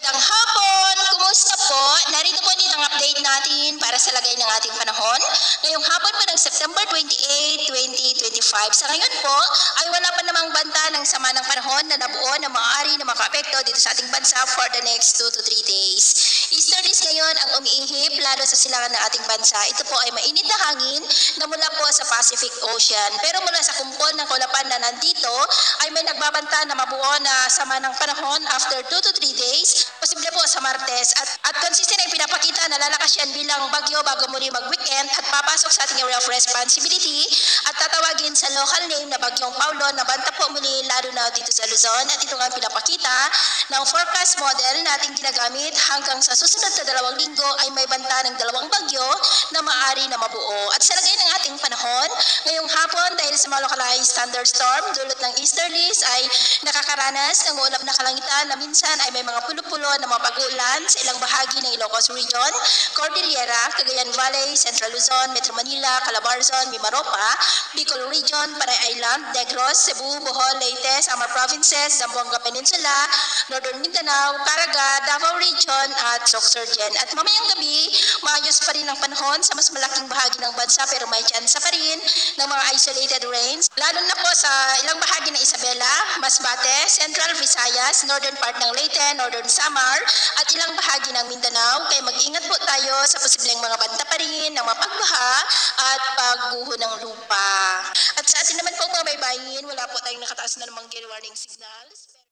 Magandang hapon! Kumusta po? Narito po dito ang update natin para sa lagay ng ating panahon. Ngayong hapon po ng September 28, 2025. Sa ngayon po ay wala pa namang banta ng sama ng panahon na nabuo na maaari na makaapekto dito sa ating bansa for the next 2 to 3 days. Easterlies ngayon ang umiihip lalo sa silangan ng ating bansa. Ito po ay mainit na hangin na mula po sa Pacific Ocean. Pero mula sa kumpon ng kulapan na nandito ay may nagbabanta na mabuo na sama ng panahon after 2 to 3 days. Posible po sa Martes at consistent ay pinapakita na lalakas yan bilang bagyo bago muli mag-weekend at papasok sa ating area of responsibility at tatawagin sa local name na Bagyong Paulo na banta po muli lalo na dito sa Luzon at ito nga pinapakita ng forecast model na ating ginagamit hanggang sa susunod na 2 linggo ay may banta ng 2 bagyo na maaari na mabuo. At sa lagay ng ating panahon, ngayong hapon dahil sa mga localized thunderstorm dulot ng easterlies ay nakakaranas ng ulap na kalangitan na minsan ay may mga pulo-pulo na mga pag-uulan sa ilang bahagi ng Ilocos Region, Cordillera, Cagayan Valley, Central Luzon, Metro Manila, Calabarzon, Mimaropa, Bicol Region, Panay Island, Negros, Cebu, Bohol, Leyte, Samar Provinces, Zamboanga Peninsula, Northern Mindanao, Caraga, Davao Region at Sorsogon. At mamayang gabi, maayos pa rin ang panahon sa mas malaking bahagi ng bansa pero may tsansa pa rin ng mga isolated rains, lalo na po sa ilang bahagi ng Isabela, Masbate, Central Visayas, Northern part ng Leyte, Northern Samar at ilang bahagi ng Mindanao. Kaya mag-ingat po tayo sa posibleng mga banta pa rin ng mapagbaha at pagguho ng lupa. At sa atin naman po mga baybayin, wala po tayong nakataas na namang gale warning signals.